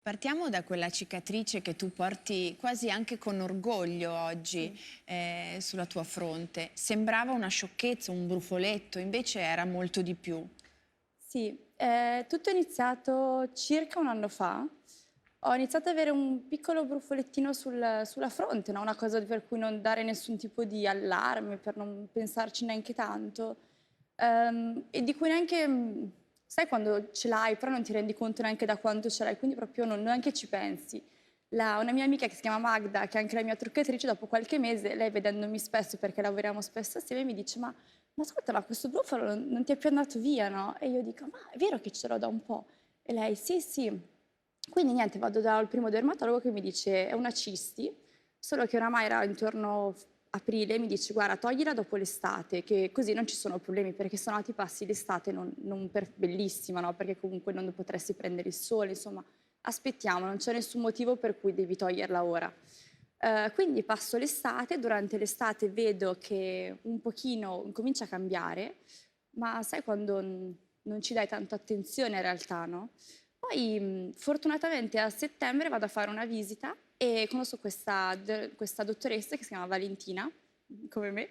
Partiamo da quella cicatrice che tu porti quasi anche con orgoglio oggi sulla tua fronte. Sembrava una sciocchezza, un brufoletto, invece era molto di più. Sì, tutto è iniziato circa un anno fa. Ho iniziato ad avere un piccolo brufolettino sulla fronte, no? Una cosa per cui non dare nessun tipo di allarme, per non pensarci neanche tanto. E di cui neanche, sai quando ce l'hai, però non ti rendi conto neanche da quanto ce l'hai, quindi proprio neanche ci pensi. Una mia amica che si chiama Magda, che è anche la mia truccatrice, dopo qualche mese, lei vedendomi spesso, perché lavoriamo spesso assieme, mi dice: ma ascolta, ma questo brufolo non ti è più andato via, no? E io dico: ma è vero che ce l'ho da un po'? E lei: sì, sì. Quindi niente, vado dal primo dermatologo che mi dice: è una cisti, solo che oramai era intorno aprile, mi dice: guarda, toglila dopo l'estate, che così non ci sono problemi, perché sennò ti passi l'estate bellissima, no? Perché comunque non potresti prendere il sole, insomma, aspettiamo, non c'è nessun motivo per cui devi toglierla ora. Quindi passo l'estate, durante l'estate vedo che un pochino incomincia a cambiare, ma sai quando non ci dai tanto attenzione in realtà, no? Poi fortunatamente a settembre vado a fare una visita e conosco questa dottoressa che si chiama Valentina, come me,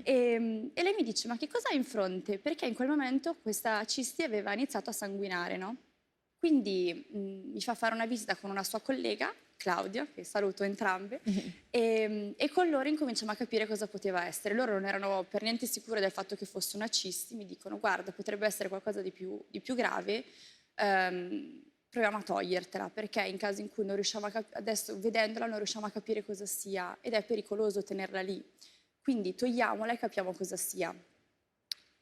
e lei mi dice: ma che cosa hai in fronte? Perché in quel momento questa cisti aveva iniziato a sanguinare, no? Quindi mi fa fare una visita con una sua collega, Claudia, che saluto entrambe, e con loro incominciamo a capire cosa poteva essere. Loro non erano per niente sicure del fatto che fosse una cisti, mi dicono: guarda, potrebbe essere qualcosa di più grave, proviamo a togliertela, perché in caso in cui non riusciamo adesso vedendola non riusciamo a capire cosa sia ed è pericoloso tenerla lì. Quindi togliamola e capiamo cosa sia.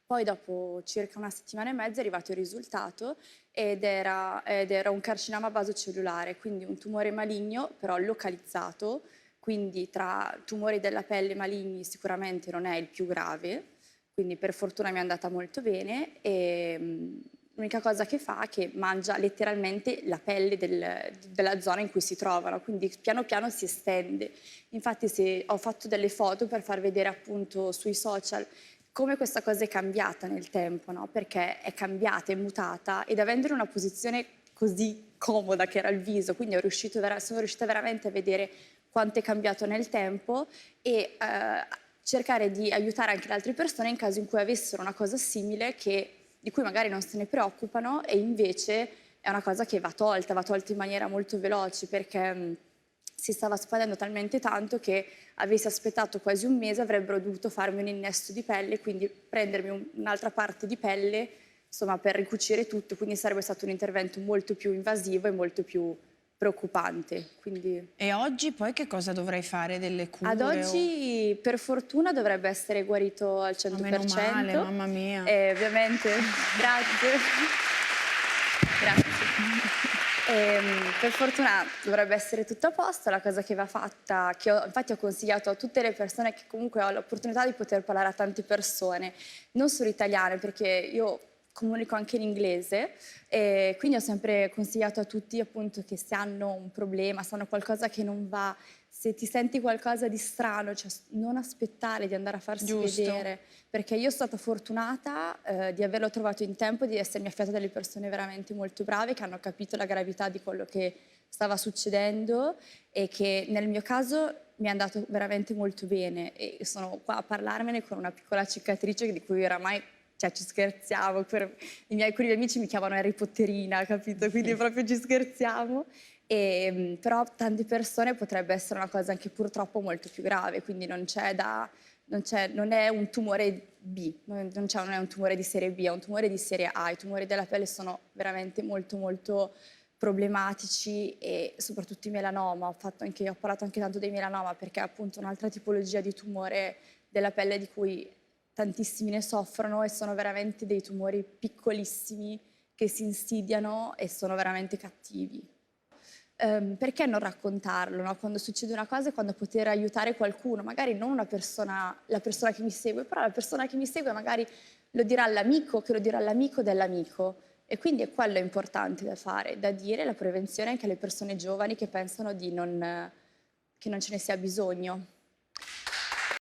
Poi dopo circa una settimana e mezza è arrivato il risultato ed era un carcinoma basocellulare, quindi un tumore maligno però localizzato, quindi tra tumori della pelle maligni sicuramente non è il più grave, quindi per fortuna mi è andata molto bene e l'unica cosa che fa è che mangia letteralmente la pelle della zona in cui si trovano, quindi piano piano si estende. Infatti ho fatto delle foto per far vedere appunto sui social come questa cosa è cambiata nel tempo, no? Perché è cambiata, è mutata ed avendo in una posizione così comoda che era il viso, quindi sono riuscita veramente a vedere quanto è cambiato nel tempo e cercare di aiutare anche le altre persone in caso in cui avessero una cosa simile di cui magari non se ne preoccupano e invece è una cosa che va tolta in maniera molto veloce perché si stava spandendo talmente tanto che avessi aspettato quasi un mese avrebbero dovuto farmi un innesto di pelle, quindi prendermi un'altra parte di pelle, insomma, per ricucire tutto, quindi sarebbe stato un intervento molto più invasivo e molto più preoccupante. Quindi E oggi poi che cosa dovrai fare? Delle ad cure o... oggi, per fortuna, dovrebbe essere guarito al Ma meno male, 100%. mamma mia. E ovviamente, grazie. Grazie. Per fortuna dovrebbe essere tutto a posto. La cosa che va fatta, infatti ho consigliato a tutte le persone che comunque ho l'opportunità di poter parlare a tante persone, non solo italiane, perché io comunico anche in inglese e quindi ho sempre consigliato a tutti appunto che se hanno un problema, se hanno qualcosa che non va, se ti senti qualcosa di strano, cioè non aspettare di andare a farsi Giusto. vedere, perché io sono stata fortunata di averlo trovato in tempo, di essermi affiata a delle persone veramente molto brave che hanno capito la gravità di quello che stava succedendo e che nel mio caso mi è andato veramente molto bene e sono qua a parlarmene con una piccola cicatrice di cui oramai cioè, ci scherziamo, alcuni miei amici mi chiamano Harry Potterina, capito? Quindi proprio ci scherziamo. Però tante persone potrebbe essere una cosa anche purtroppo molto più grave, quindi non è un tumore B, non è un tumore di serie B, è un tumore di serie A. I tumori della pelle sono veramente molto molto problematici e soprattutto i melanoma. Ho parlato anche tanto dei melanoma perché è appunto un'altra tipologia di tumore della pelle di cui tantissimi ne soffrono e sono veramente dei tumori piccolissimi che si insidiano e sono veramente cattivi. Perché non raccontarlo, no? Quando succede una cosa e quando poter aiutare qualcuno, magari non la persona che mi segue, però la persona che mi segue magari lo dirà all'amico, che lo dirà all'amico dell'amico. E quindi è quello importante da fare, da dire, la prevenzione anche alle persone giovani che pensano che non ce ne sia bisogno.